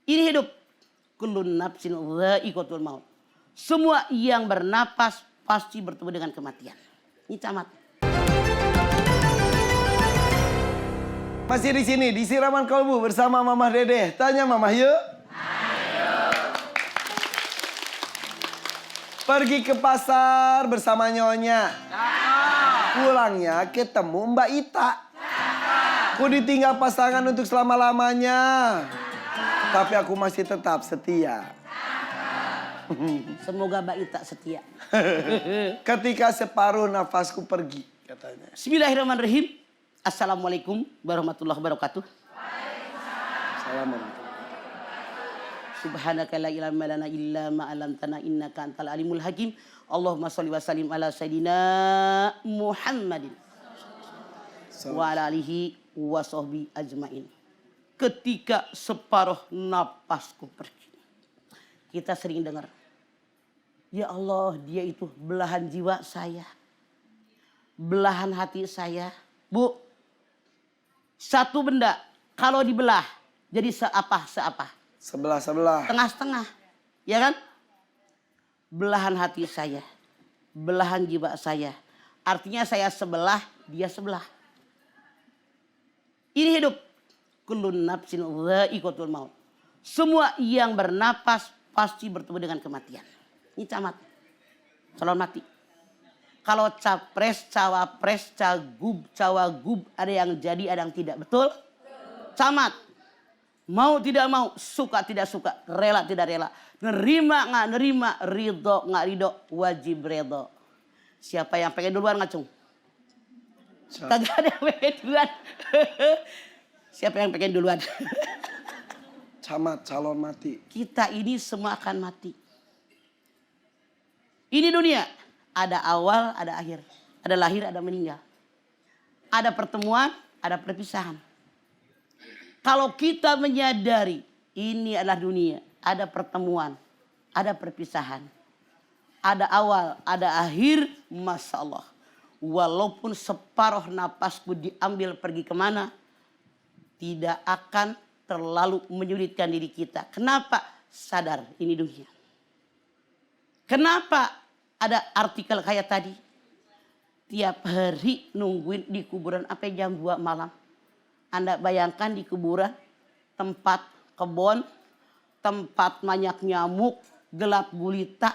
Ini hidup. Kullun nafsin dha'iqatul maut. Semua yang bernapas pasti bertemu dengan kematian. Ini camat. Masih di sini di Siraman Kolbu bersama Mamah Dedeh. Tanya Mamah yuk. Ayo. Pergi ke pasar bersama Nyonya. Pulangnya ketemu Mbak Ita. Aku ditinggal pasangan untuk selama-lamanya. Tapi aku masih tetap setia. Semoga Mbak Ita setia. Ketika separuh nafasku pergi, katanya. Bismillahirrahmanirrahim. Assalamualaikum warahmatullahi wabarakatuh. Assalamualaikum. Subhanaka la ilma lana illa ma 'allamtana innaka antal alimul hakim. Allahumma shalli wa sallim ala sayidina Muhammadin wa ala alihi wa sahbihi ajmain. Ketika separuh napasku pergi. Kita sering dengar, ya Allah, dia itu belahan jiwa saya. Belahan hati saya. Bu, satu benda kalau dibelah jadi seapa? Sebelah-sebelah. Tengah-tengah. Ya kan? Belahan hati saya. Belahan jiwa saya. Artinya saya sebelah, dia sebelah. Ini hidup. Kullun nafsin dha'iqatul maut. Semua yang bernapas pasti bertemu dengan kematian. Ini camat. Calon mati. Kalau capres, cawapres, cagup, cawagub, ada yang jadi, ada yang tidak. Betul? Camat. Mau tidak mau, suka tidak suka, rela tidak rela. Nerima nggak nerima, ridho nggak ridho, wajib ridho. Siapa yang pengen duluan ngacung? Kagak ada yang pengen duluan. Siapa yang pengen duluan? Camat, calon mati. Kita ini semua akan mati. Ini dunia. Ada awal, ada akhir. Ada lahir, ada meninggal. Ada pertemuan, ada perpisahan. Kalau kita menyadari ini adalah dunia. Ada pertemuan, ada perpisahan. Ada awal, ada akhir. Masya Allah. Walaupun separuh napasku diambil pergi kemana, tidak akan terlalu menyulitkan diri kita. Kenapa? Sadar ini dunia. Kenapa ada artikel kayak tadi? Tiap hari nungguin di kuburan sampai jam 2 malam. Anda bayangkan di kuburan, tempat kebun, tempat banyak nyamuk, gelap gulita,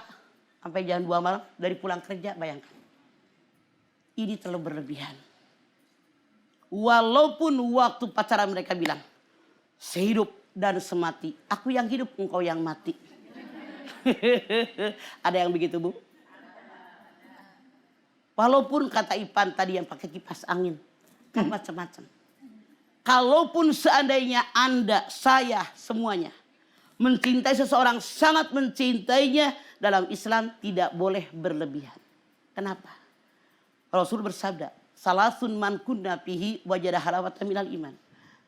sampai jam 2 malam dari pulang kerja, bayangkan. Ini terlalu berlebihan. Walaupun waktu pacaran mereka bilang, sehidup dan semati, aku yang hidup, engkau yang mati. Ada yang begitu, Bu? Walaupun kata Ipan tadi yang pakai kipas angin, kan macam-macam. Kalaupun seandainya Anda, saya, semuanya mencintai seseorang, sangat mencintainya, dalam Islam tidak boleh berlebihan. Kenapa? Rasul bersabda, salasun man kunna fihi wajada halawatan minal iman.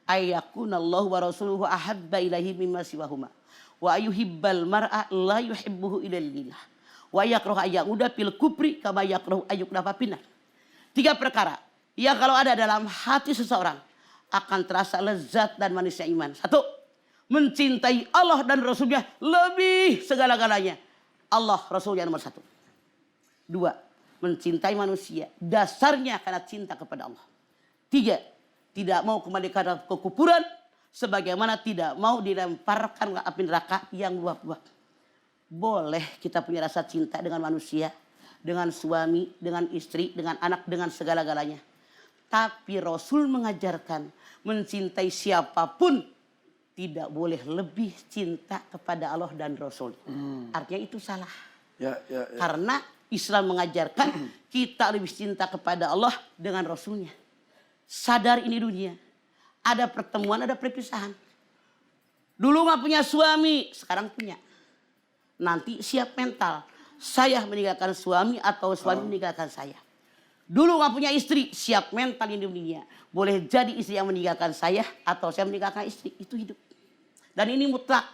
Ayyakunallahu wa rasuluhu ahabba ilaihi mimma siwahuma. Wa ayuhibbal mar'a la yuhibbuhu illa lillah. Wa yakrahu ayyuda fil kufri kama yakrahu ayyukdafa finnar. 3 perkara yang kalau ada dalam hati seseorang akan terasa lezat dan manisnya iman. 1. Mencintai Allah dan Rasulnya lebih segala-galanya. Allah Rasulnya nomor 1. 2. Mencintai manusia. Dasarnya karena cinta kepada Allah. 3. Tidak mau kembali ke kuburan. Sebagaimana tidak mau dilemparkan ke api neraka yang luap-luap. Boleh kita punya rasa cinta dengan manusia. Dengan suami, dengan istri, dengan anak, dengan segala-galanya. Tapi Rasul mengajarkan mencintai siapapun tidak boleh lebih cinta kepada Allah dan Rasul. Artinya itu salah. Ya. Karena Islam mengajarkan kita lebih cinta kepada Allah dengan Rasulnya. Sadar ini dunia. Ada pertemuan, ada perpisahan. Dulu gak punya suami, sekarang punya. Nanti siap mental. Saya meninggalkan suami atau suami meninggalkan saya. Dulu gak punya istri, siap mental ini dunia. Boleh jadi istri yang meninggalkan saya atau saya meninggalkan istri. Itu hidup. Dan ini mutlak.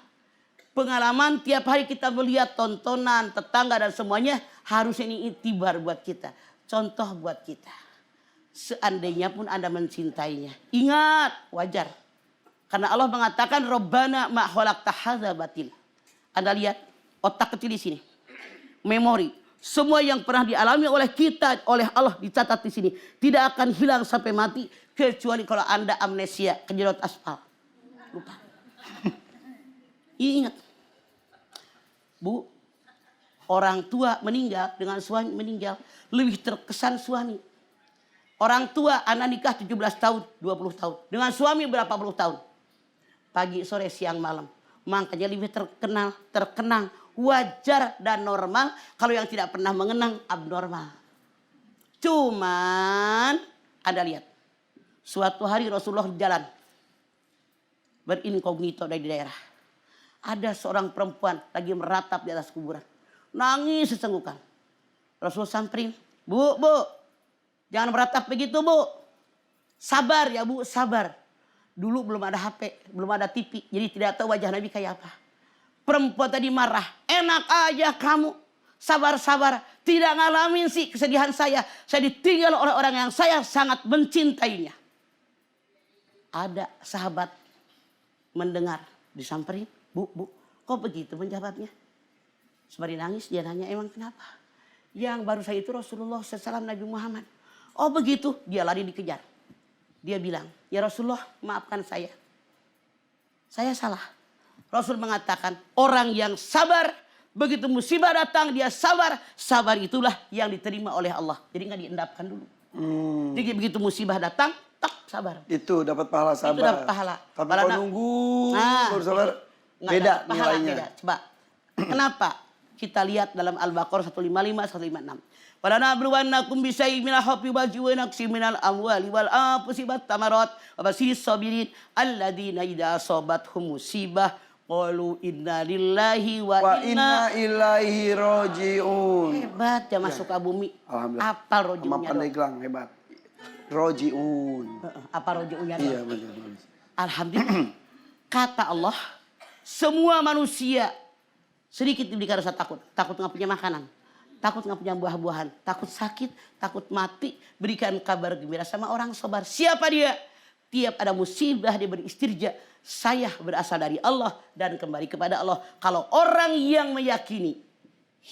Pengalaman tiap hari kita melihat tontonan, tetangga dan semuanya. Harusnya ini itibar buat kita. Contoh buat kita. Seandainya pun Anda mencintainya. Ingat, wajar. Karena Allah mengatakan Rabbana ma khalaqta hadza batil. Anda lihat otak kecil di sini. Memori. Semua yang pernah dialami oleh kita, oleh Allah dicatat di sini. Tidak akan hilang sampai mati. Kecuali kalau Anda amnesia, kejedot aspal. Lupa. Ingat. Bu, orang tua meninggal dengan suami meninggal. Lebih terkesan suami. Orang tua anak nikah 17 tahun, 20 tahun. Dengan suami berapa puluh tahun. Pagi, sore, siang, malam. Makanya lebih terkenang, wajar dan normal. Kalau yang tidak pernah mengenang, abnormal. Cuman, Anda lihat. Suatu hari Rasulullah jalan. Berinkognito dari daerah. Ada seorang perempuan lagi meratap di atas kuburan. Nangis sesenggukan. Rasulullah samperin. Bu. Jangan meratap begitu, Bu. Sabar ya, Bu, sabar. Dulu belum ada HP, belum ada TV. Jadi tidak tahu wajah Nabi kayak apa. Perempuan tadi marah. Enak aja kamu. Sabar-sabar. Tidak ngalamin sih kesedihan saya. Saya ditinggal oleh orang yang saya sangat mencintainya. Ada sahabat mendengar. Disamperin. Bu, kok begitu menjawabnya? Sembari nangis dia nanya, emang kenapa? Yang baru saya itu Rasulullah SAW Nabi Muhammad. Oh begitu, dia lari dikejar. Dia bilang, ya Rasulullah maafkan saya. Saya salah. Rasul mengatakan orang yang sabar, begitu musibah datang dia sabar. Sabar itulah yang diterima oleh Allah. Jadi nggak diendapkan dulu. Jadi begitu musibah datang, tak sabar. Itu dapat pahala sabar. Itu dapat pahala. Tapi kalau nunggu baru sabar, beda nilainya. Beda. Coba, kenapa? Kita lihat dalam Al-Baqarah 155, 156. Wala nabluwannakum bisyai'in minal khawfi wal ju'i wa naqsin minal amwali wal anfusi wat thamarat wa bashyiris sabirin alladzina idza asabathum musibah qalu inna lillahi wa inna ilaihi raji'un. Hebat ya masuk ke bumi. Alhamdulillah. Apal roji'unnya. Sama Pandeglang hebat. Roji'un. Apa roji'unnya? Iya benar. Alhamdulillah. Kata Allah, semua manusia sedikit diberikan rasa takut. Takut nggak punya makanan. Takut nggak punya buah-buahan. Takut sakit. Takut mati. Berikan kabar gembira sama orang sabar. Siapa dia? Tiap ada musibah dia beristirja. Saya berasal dari Allah dan kembali kepada Allah. Kalau orang yang meyakini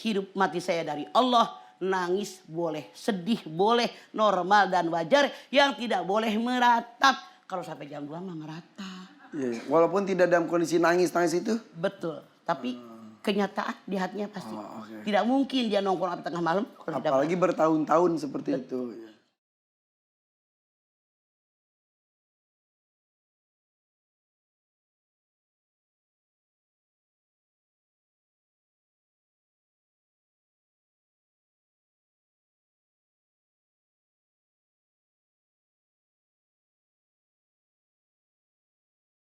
hidup mati saya dari Allah. Nangis boleh. Sedih boleh. Normal dan wajar. Yang tidak boleh meratap. Kalau sampai jam 2 mah meratap. Yeah. Walaupun tidak dalam kondisi nangis itu? Betul. Tapi kenyataan di hatinya pasti. Tidak mungkin dia nongkrong sampai tengah malam. Apalagi bertahun-tahun seperti itu.